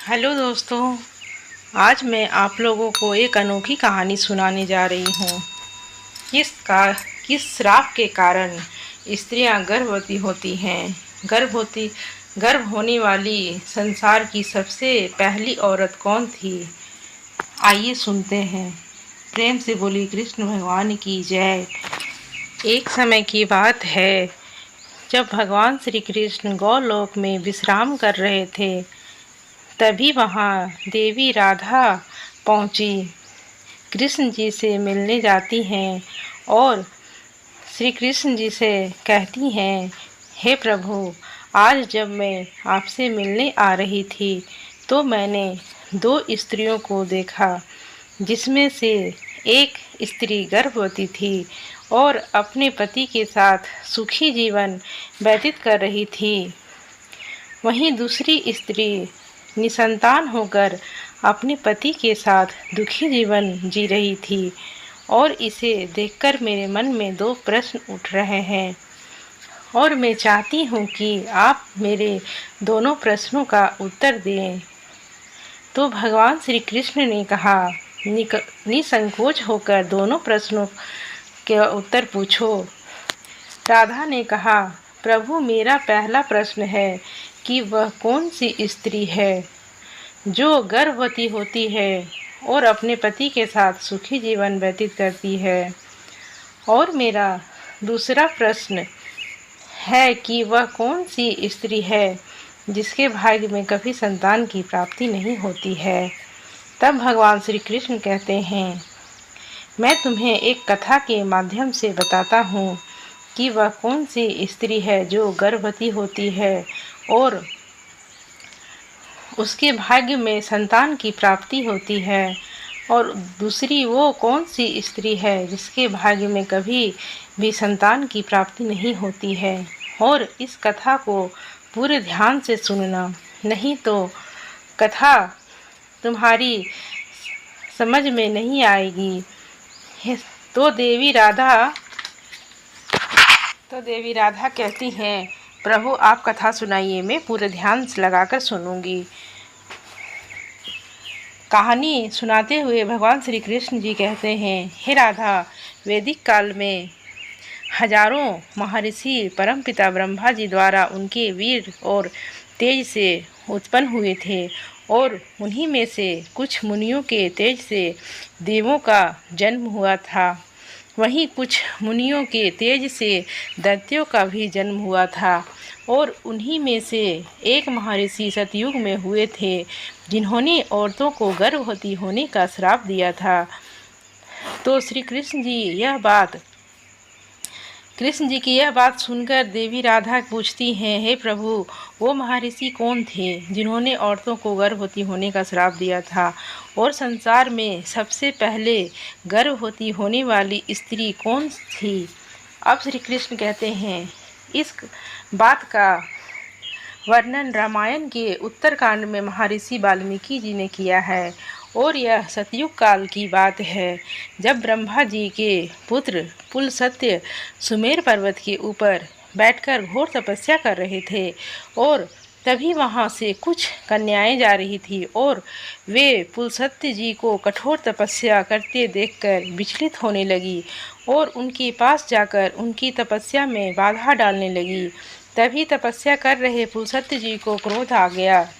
Hello दोस्तों। आज मैं आप लोगों को एक अनोखी कहानी सुनाने जा रही हूँ। किस श्राप के कारण स्त्रियां गर्भवती होती हैं। गर्भ होने वाली संसार की सबसे पहली औरत कौन थी? आइए सुनते हैं। प्रेम से बोली कृष्ण भगवान की जय। एक समय की बात है जब भगवान श्री कृष्ण गौलोक में विश्राम कर रहे थे। तभी वहाँ देवी राधा पहुँची। कृष्ण जी से मिलने जाती हैं और श्री कृष्ण जी से कहती हैं, हे प्रभु, आज जब मैं आपसे मिलने आ रही थी तो मैंने दो स्त्रियों को देखा, जिसमें से एक स्त्री गर्भवती थी और अपने पति के साथ सुखी जीवन व्यतीत कर रही थी। वहीं दूसरी स्त्री निसंतान होकर अपने पति के साथ दुखी जीवन जी रही थी। और इसे देखकर मेरे मन में दो प्रश्न उठ रहे हैं और मैं चाहती हूँ कि आप मेरे दोनों प्रश्नों का उत्तर दें। तो भगवान श्री कृष्ण ने कहा, निसंकोच होकर दोनों प्रश्नों के उत्तर पूछो। राधा ने कहा, प्रभु, मेरा पहला प्रश्न है कि वह कौन सी स्त्री है जो गर्भवती होती है और अपने पति के साथ सुखी जीवन व्यतीत करती है। और मेरा दूसरा प्रश्न है कि वह कौन सी स्त्री है जिसके भाग्य में कभी संतान की प्राप्ति नहीं होती है। तब भगवान श्री कृष्ण कहते हैं, मैं तुम्हें एक कथा के माध्यम से बताता हूँ कि वह कौन सी स्त्री है जो गर्भवती होती है और उसके भाग्य में संतान की प्राप्ति होती है, और दूसरी वो कौन सी स्त्री है जिसके भाग्य में कभी भी संतान की प्राप्ति नहीं होती है। और इस कथा को पूरे ध्यान से सुनना, नहीं तो कथा तुम्हारी समझ में नहीं आएगी। तो देवी राधा कहती हैं, प्रभु आप कथा सुनाइए, मैं पूरे ध्यान से लगाकर सुनूंगी। कहानी सुनाते हुए भगवान श्री कृष्ण जी कहते हैं, हे राधा, वैदिक काल में हजारों महर्षि परमपिता ब्रह्मा जी द्वारा उनके वीर और तेज से उत्पन्न हुए थे, और उन्हीं में से कुछ मुनियों के तेज से देवों का जन्म हुआ था। वहीं कुछ मुनियों के तेज से दैत्यों का भी जन्म हुआ था, और उन्हीं में से एक महर्षि सतयुग में हुए थे जिन्होंने औरतों को गर्भवती होने का श्राप दिया था। तो श्री कृष्ण जी की यह बात सुनकर देवी राधा पूछती हैं, हे प्रभु, वो महर्षि कौन थे जिन्होंने औरतों को गर्भवती होने का श्राप दिया था, और संसार में सबसे पहले गर्भवती होने वाली स्त्री कौन थी। अब श्री कृष्ण कहते हैं, इस बात का वर्णन रामायण के उत्तरकांड में महर्षि वाल्मीकि जी ने किया है, और यह सतयुग काल की बात है, जब ब्रह्मा जी के पुत्र पुलस्त्य सुमेर पर्वत के ऊपर बैठकर घोर तपस्या कर रहे थे, और तभी वहाँ से कुछ कन्याएं जा रही थी, और वे पुलस्त्य जी को कठोर तपस्या करते देखकर विचलित होने लगी और उनके पास जाकर उनकी तपस्या में बाधा डालने लगी। तभी तपस्या कर रहे पुलस्त्य जी को क्रोध आ गया।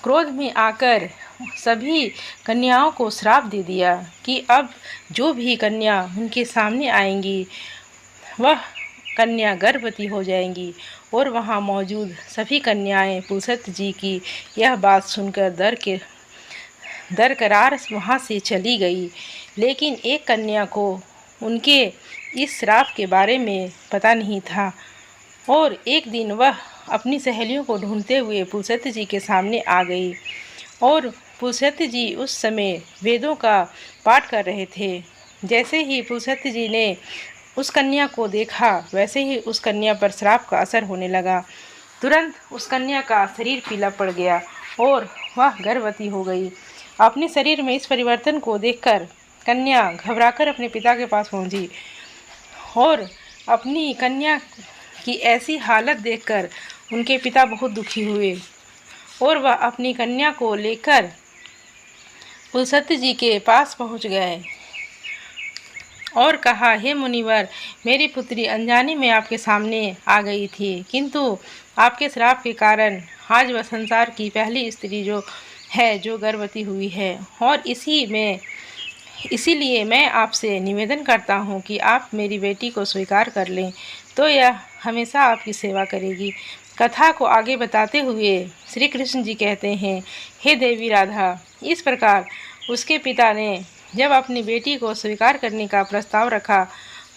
क्रोध में आकर सभी कन्याओं को श्राप दे दिया कि अब जो भी कन्या उनके सामने आएंगी वह कन्या गर्भवती हो जाएंगी। और वहाँ मौजूद सभी कन्याएं पुलस्त्य जी की यह बात सुनकर दरकरार वहाँ से चली गई। लेकिन एक कन्या को उनके इस श्राप के बारे में पता नहीं था, और एक दिन वह अपनी सहेलियों को ढूंढते हुए पुलस्त्य जी के सामने आ गई। और पुलस्त्य जी उस समय वेदों का पाठ कर रहे थे। जैसे ही पुलस्त्य जी ने उस कन्या को देखा, वैसे ही उस कन्या पर श्राप का असर होने लगा। तुरंत उस कन्या का शरीर पीला पड़ गया और वह गर्भवती हो गई। अपने शरीर में इस परिवर्तन को देखकर कन्या घबराकर अपने पिता के पास पहुंची, और अपनी कन्या की ऐसी हालत देखकर उनके पिता बहुत दुखी हुए और वह अपनी कन्या को लेकर पुलस्त्य जी के पास पहुँच गए और कहा, हे मुनिवर, मेरी पुत्री अनजाने में आपके सामने आ गई थी, किंतु आपके श्राप के कारण आज वह संसार की पहली स्त्री जो गर्भवती हुई है, और इसीलिए मैं आपसे निवेदन करता हूँ कि आप मेरी बेटी को स्वीकार कर लें, तो यह हमेशा आपकी सेवा करेगी। कथा को आगे बताते हुए श्री कृष्ण जी कहते हैं, हे देवी राधा, इस प्रकार उसके पिता ने जब अपनी बेटी को स्वीकार करने का प्रस्ताव रखा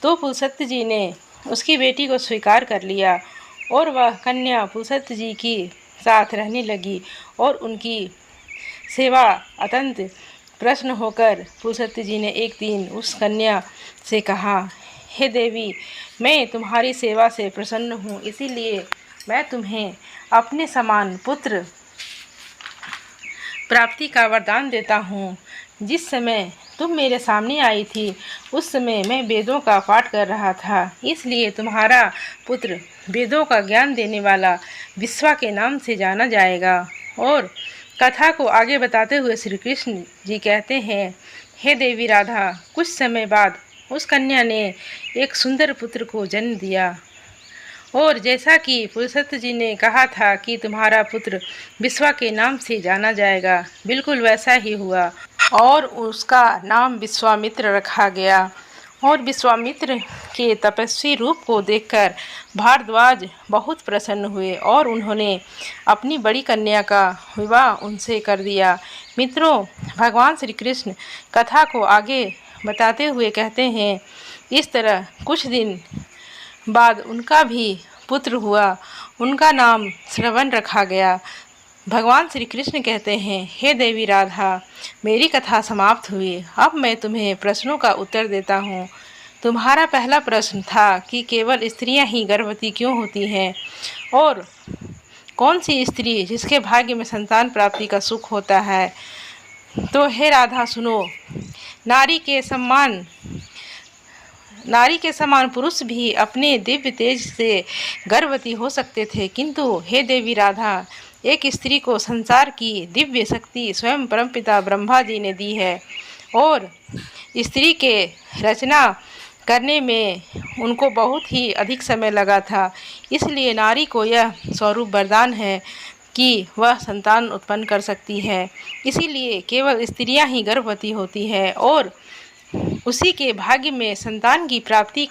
तो पुलस्त्य जी ने उसकी बेटी को स्वीकार कर लिया और वह कन्या पुलस्त्य जी की साथ रहने लगी और उनकी सेवा अत्यंत प्रसन्न होकर पुलस्त्य जी ने एक दिन उस कन्या से कहा, हे देवी, मैं तुम्हारी सेवा से प्रसन्न हूँ, इसीलिए मैं तुम्हें अपने समान पुत्र प्राप्ति का वरदान देता हूँ। जिस समय तुम मेरे सामने आई थी उस समय मैं वेदों का पाठ कर रहा था, इसलिए तुम्हारा पुत्र वेदों का ज्ञान देने वाला विश्वा के नाम से जाना जाएगा। और कथा को आगे बताते हुए श्री कृष्ण जी कहते हैं, हे देवी राधा, कुछ समय बाद उस कन्या ने एक सुंदर पुत्र को जन्म दिया और जैसा कि पुलस्त्य जी ने कहा था कि तुम्हारा पुत्र विश्वा के नाम से जाना जाएगा, बिल्कुल वैसा ही हुआ और उसका नाम विश्वामित्र रखा गया। और विश्वामित्र के तपस्वी रूप को देखकर भारद्वाज बहुत प्रसन्न हुए और उन्होंने अपनी बड़ी कन्या का विवाह उनसे कर दिया। मित्रों, भगवान श्री कृष्ण कथा को आगे बताते हुए कहते हैं, इस तरह कुछ दिन बाद उनका भी पुत्र हुआ, उनका नाम श्रवण रखा गया। भगवान श्री कृष्ण कहते हैं, हे देवी राधा, मेरी कथा समाप्त हुई। अब मैं तुम्हें प्रश्नों का उत्तर देता हूँ। तुम्हारा पहला प्रश्न था कि केवल स्त्रियां ही गर्भवती क्यों होती हैं और कौन सी स्त्री जिसके भाग्य में संतान प्राप्ति का सुख होता है। तो हे राधा सुनो, नारी के समान पुरुष भी अपने दिव्य तेज से गर्भवती हो सकते थे, किंतु हे देवी राधा, एक स्त्री को संसार की दिव्य शक्ति स्वयं परमपिता ब्रह्मा जी ने दी है और स्त्री के रचना करने में उनको बहुत ही अधिक समय लगा था। इसलिए नारी को यह स्वरूप वरदान है कि वह संतान उत्पन्न कर सकती है। इसीलिए केवल स्त्रियां ही गर्भवती होती है और उसी के भाग्य में संतान की प्राप्ति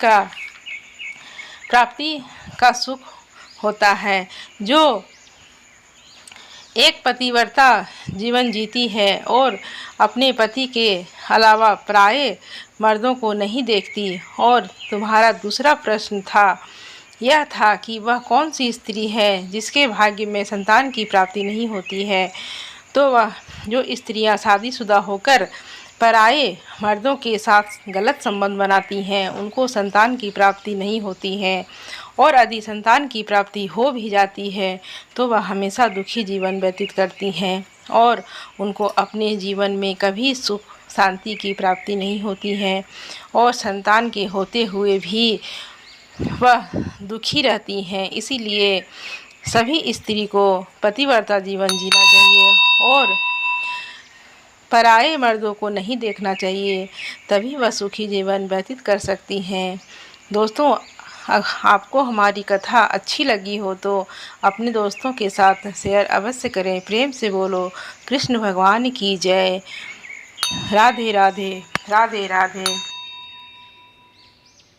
का सुख होता है। जो एक पतिव्रता जीवन जीती है और अपने पति के अलावा पराये मर्दों को नहीं देखती। और तुम्हारा दूसरा प्रश्न यह था कि वह कौन सी स्त्री है जिसके भाग्य में संतान की प्राप्ति नहीं होती है। तो वह जो स्त्रियां शादीशुदा होकर पराये मर्दों के साथ गलत संबंध बनाती हैं, उनको संतान की प्राप्ति नहीं होती है और यदि संतान की प्राप्ति हो भी जाती है तो वह हमेशा दुखी जीवन व्यतीत करती हैं और उनको अपने जीवन में कभी सुख शांति की प्राप्ति नहीं होती है और संतान के होते हुए भी वह दुखी रहती हैं। इसीलिए सभी स्त्री को पतिव्रता जीवन जीना चाहिए और पराये मर्दों को नहीं देखना चाहिए, तभी वह सुखी जीवन व्यतीत कर सकती हैं। दोस्तों, आपको हमारी कथा अच्छी लगी हो तो अपने दोस्तों के साथ शेयर अवश्य करें। प्रेम से बोलो कृष्ण भगवान की जय। राधे राधे, राधे राधे।